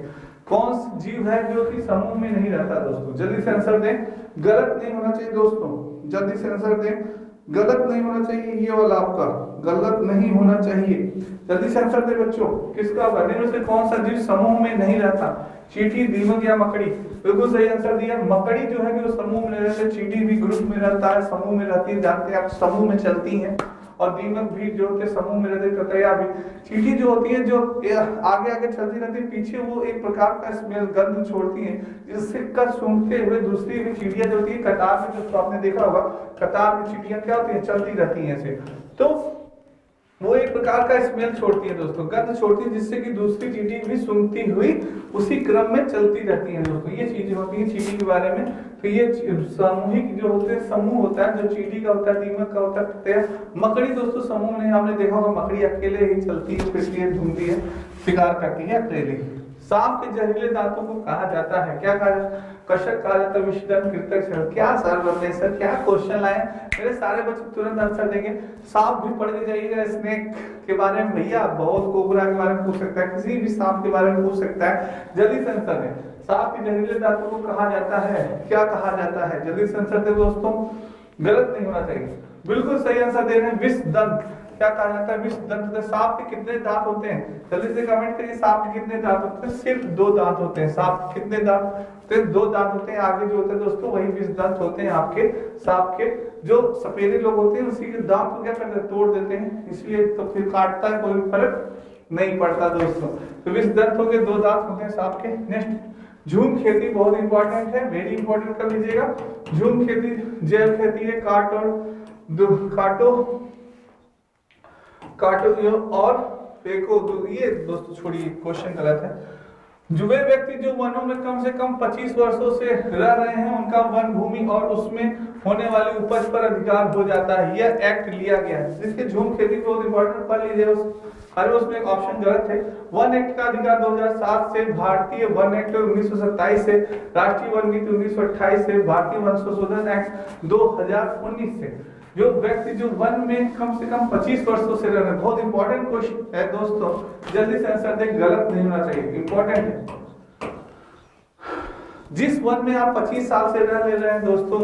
कौन सा जीव है जो कि समूह में नहीं रहता दोस्तों? जल्दी से आंसर दें, गलत नहीं होना चाहिए दोस्तों, जल्दी से आंसर दें, गलत नहीं होना चाहिए, ये वाला आपका गलत नहीं होना चाहिए, जल्दी से आंसर दे बच्चों, किसका होगा? इनमें से कौन सा जीव समूह में नहीं रहता? चींटी, दीमक या मकड़ी? बिल्कुल सही आंसर दिया, मकड़ी जो है कि वो समूह में रहते, चींटी भी ग्रुप में रहता है, समूह में रहती है, जानते हैं आप, समूह में चलती है। और दीमक भी जो होते समूह में रहते, ततैया भी। चींटी जो होती है जो आगे आगे चलती रहती है, पीछे वो एक प्रकार का स्मेल, गंध छोड़ती है, जिससे कर सूंघते हुए दूसरी भी चिड़िया जो होती है कतार में, जो आपने देखा होगा कतार में चिड़िया क्या होती है, चलती रहती है ऐसे, तो वो एक प्रकार का स्मेल छोड़ती है दोस्तों, गंध छोड़ती है, जिससे कि दूसरी चींटी भी सूंघती हुई उसी क्रम में चलती रहती है दोस्तों। ये चीजें होती है चींटी के बारे में। तो ये सामूहिक जो होते हैं, समूह होता है, जो चींटी का होता है, दीमक का होता है, मकड़ी दोस्तों समूह नहीं, आपने देखा होगा मकड़ी अकेले ही चलती है, फिरती है, घूमती है, शिकार करती है अकेले। सांप के जहरीले दांतों को कहा जाता है, क्या कहा जाता है? कशक कहा जाता है, विषधर, कृंतक। क्या सर बताइए सर, क्या क्वेश्चन लाए, मेरे सारे बच्चे तुरंत आंसर देंगे। सांप भी पढ़ के जाइएगा, स्नेक के बारे में भैया, बहुत कोबरा के बारे में पूछ सकता है, किसी भी सांप के बारे में पूछ सकता है, जल्दी से आंसर दें। सांप के जहरीले दांतों को कहा जाता है, क्या कहा जाता है? जल्दी से आंसर दे दोस्तों, गलत नहीं होना चाहिए, बिल्कुल सही आंसर दे रहे हैं, विष दंत। क्या कहा जाता है? विष दंत। सांप के कितने दांत होते हैं? जल्दी से कमेंट करिए, सांप के कितने दांत होते हैं? सिर्फ 2 दांत होते हैं। सांप के कितने दांत? सिर्फ 2 दांत होते हैं, आगे जो होते हैं दोस्तों वही विष दंत होते हैं आपके सांप के। जो सपेरे लोग होते हैं उसी के दांत को क्या करते हैं, तोड़ देते हैं, इसलिए तो फिर काटता है, कोई फर्क नहीं पड़ता दोस्तों। तो विष दंत हो गए, 2 दांत होते हैं सांप के। नेक्स्ट, झूम खेती बहुत इंपॉर्टेंट है, वेरी इंपॉर्टेंट कर लीजिएगा। झूम खेती जैव खेती है, काटो और फेंको, ये दोस्तों छोड़िए, क्वेश्चन गलत है। जो वे व्यक्ति जो वनों में कम से कम 25 वर्षों से रह रहे हैं, उनका वन भूमि और उसमें होने वाली उपज पर अधिकार हो जाता है, यह एक्ट लिया गया है। जिसके झूम खेती बहुत इंपॉर्टेंट पढ़ लीजिए, उसमें एक ऑप्शन गलत है। वन एक्ट का अधिकार 2007 से, भारतीय वन एक्ट 1927 से, राष्ट्रीय वन नीति 1928 से, भारतीय वन संशोधन एक्ट 2019 से। जो व्यक्ति जो वन में कम से कम 25 वर्षों से रह रहे हैं, बहुत इंपॉर्टेंट क्वेश्चन है दोस्तों, जल्दी से आंसर दें, गलत नहीं होना चाहिए, इंपॉर्टेंट है। जिस वन में आप 25 साल से रह ले रहे हैं दोस्तों,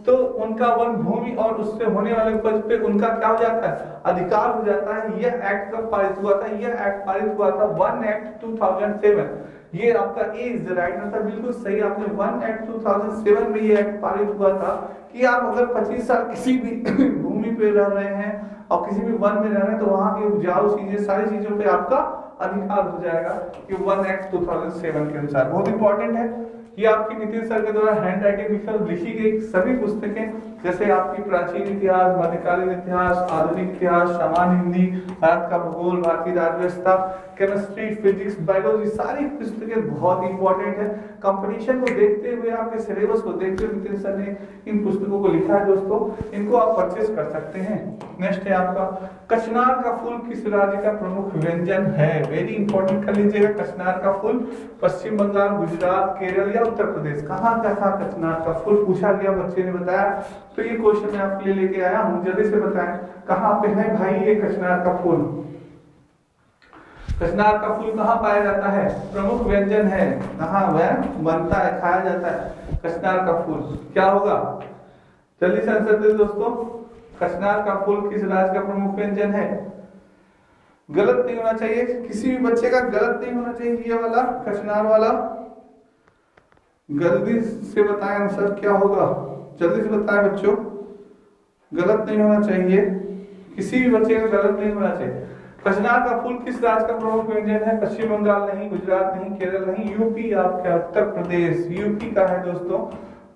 तो उनका वन भूमि और उससे होने वाले उपज पे उनका क्या हो जाता है, अधिकार हो जाता है। यह एक्ट कब पारित हुआ था? यह एक्ट पारित हुआ था वन एक्ट 2007। ये आपका ए इज द राइट आंसर, बिल्कुल सही आपने, वन एक्ट 2007 में ये एक्ट पारित हुआ था कि आप अगर 25 साल किसी भी भूमि पे रह रहे हैं और किसी भी वन में रह रहे हैं, तो वहां की उपजाऊ चीजें, सारी चीजों पे आपका अधिकार हो जाएगा कि वन एक्ट 2007 के अनुसार। बहुत इंपॉर्टेंट है कि आपकी नितिन सर के द्वारा हैंड राइटिंग लिखी गई सभी पुस्तकें, जैसे आपकी प्राचीन इतिहास, मध्यकालीन इतिहास, आधुनिक इतिहास, सामान्य हिंदी, भारत का भूगोल, भारतीय राज्य व्यवस्था, केमिस्ट्री, फिजिक्स, बायोलॉजी, सारी पुस्तकें बहुत इंपॉर्टेंट है। कंपटीशन को देखते हुए, आपके सिलेबस को देखते हुए नितिन सर ने इन पुस्तकों को लिखा है दोस्तों, इनको आप परचेस कर सकते हैं। नेक्स्ट है आपका, कचनार का फूल किस राज्य का प्रमुख व्यंजन है? वेरी इंपॉर्टेंट कर लीजिएगा, कचनार का फूल पश्चिम बंगाल, गुजरात, केरल या उत्तर प्रदेश, कहाँ का था कचनार का फूल? पूछा गया, बच्चे ने बताया, तो ये क्वेश्चन मैं आपके लिए लेके आया हूँ, जल्दी से बताएं कहाँ पे है भाई ये कचनार का फूल? कचनार का फूल कहाँ पाया जाता है? प्रमुख व्यंजन है, कहाँ वह बनता है, खाया जाता है कचनार का फूल, क्या होगा? जल्दी से आंसर दे दोस्तों, कचनार का फूल किस राज्य का प्रमुख व्यंजन है? गलत नहीं होना चाहिए, किसी भी बच्चे का गलत नहीं होना चाहिए, ये वाला कचनार वाला। जल्दी से बताएं आंसर क्या होगा, जल्दी से बताएं बच्चों, गलत नहीं होना चाहिए, किसी भी बच्चे का गलत नहीं होना चाहिए। कचनार का फूल किस राज्य का प्रमुख व्यंजन है? पश्चिम बंगाल नहीं, गुजरात नहीं, केरल नहीं, यूपी आपका, उत्तर प्रदेश, यूपी का है दोस्तों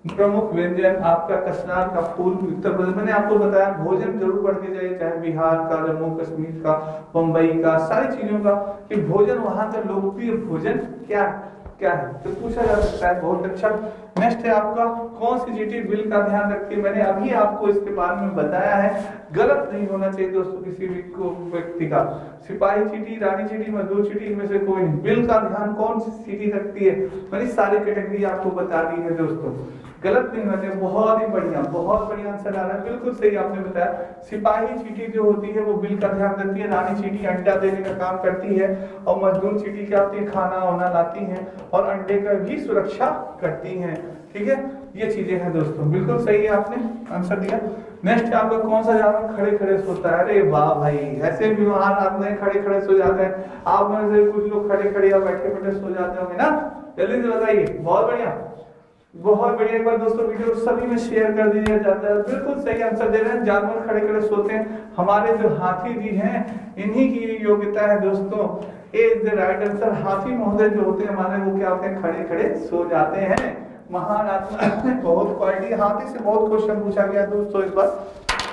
प्रमुख व्यंजन आपका कचनार का फूल, उत्तर प्रदेश। मैंने आपको बताया भोजन जरूर पढ़ के जाइए, चाहे बिहार का, जम्मू कश्मीर का, मुंबई का, सारी चीजों का, कि भोजन वहां का लोकप्रिय भोजन क्या है। क्या है, तो पूछा जा सकता है। बहुत अच्छा। नेक्स्ट है आपका, कौन सी चीटी बिल का ध्यान रखती है? मैंने अभी आपको इसके बारे में बताया है, गलत नहीं होना चाहिए दोस्तों किसी भी व्यक्ति का। सिपाही चीटी, रानी चीटी, मजदूर चीटी, इनमें से कोई नहीं। बिल का ध्यान कौन सी चीटी रखती है? मैंने सारी कैटेगरी आपको बता दी है दोस्तों, गलत नहीं होना चाहिए। बहुत ही बढ़िया, बहुत बढ़िया आंसर आ रहा है, बिल्कुल सही आपने बताया। सिपाही चीटी जो होती है वो बिल का ध्यान रखती है, रानी चीटी अंडा देने का काम करती है, और मजदूर चीटी क्या होती है, खाना वाना लाती है और अंडे का भी सुरक्षा करती है। ठीक है, ये चीजें हैं दोस्तों, बिल्कुल सही है, आपने आंसर दिया। नेक्स्ट आपका, कौन सा जानवर खड़े खड़े सोता है? अरे वाह भाई, ऐसे भी वहां रात में खड़े खड़े सो जाते हैं। आप में से कुछ लोग खड़े खड़े या बैठे बैठे सो जाते होंगे ना, जल्दी से बताइए। बहुत बढ़िया, बहुत बढ़िया। एक बार दोस्तों वीडियो सभी में शेयर कर दिया जाता है। बिल्कुल सही आंसर दे रहे हैं, जानवर खड़े खड़े सोते हैं। हमारे जो हाथी जी हैं, इन्हीं की योग्यता है दोस्तों, इज द राइट आंसर। हाथी महोदय जो होते हैं हमारे, वो क्या होते हैं, खड़े खड़े सो जाते हैं। महान आत्मा, बहुत क्वालिटी। हाथी से बहुत क्वेश्चन पूछा गया दोस्तों इस बार।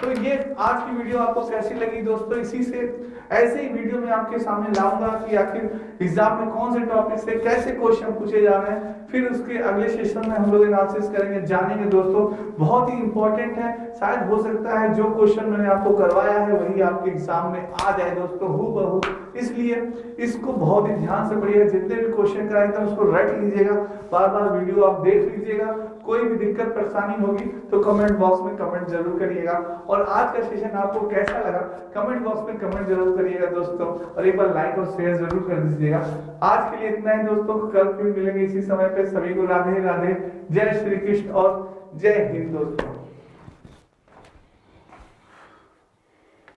तो ये आज की वीडियो आपको कैसी लगी दोस्तों? इसी से ऐसे ही वीडियो में आपके सामने लाऊंगा कि आखिर एग्जाम में कौन से टॉपिक से कैसे क्वेश्चन पूछे जा रहे हैं। फिर उसके अगले सेशन में हम लोग एनालिसिस करेंगे, जानेंगे दोस्तों। बहुत ही इंपॉर्टेंट है, शायद हो सकता है जो क्वेश्चन मैंने आपको करवाया है वही आपके एग्जाम में आ जाए दोस्तों, हूबहू। इसलिए इसको बहुत ही ध्यान से पढ़िएगा, जितने भी क्वेश्चन कराए थे उसको रट लीजिएगा, बार बार वीडियो आप देख लीजिएगा। कोई भी दिक्कत परेशानी होगी तो कमेंट बॉक्स में कमेंट जरूर करिएगा। और आज का सेशन आपको कैसा लगा कमेंट बॉक्स में कमेंट जरूर करिएगा दोस्तों, और एक बार लाइक और शेयर जरूर कर दीजिएगा। आज के लिए इतना ही दोस्तों, कल फिर मिलेंगे इसी समय पे। सभी को राधे राधे, जय श्री कृष्ण और जय हिंद दोस्तों।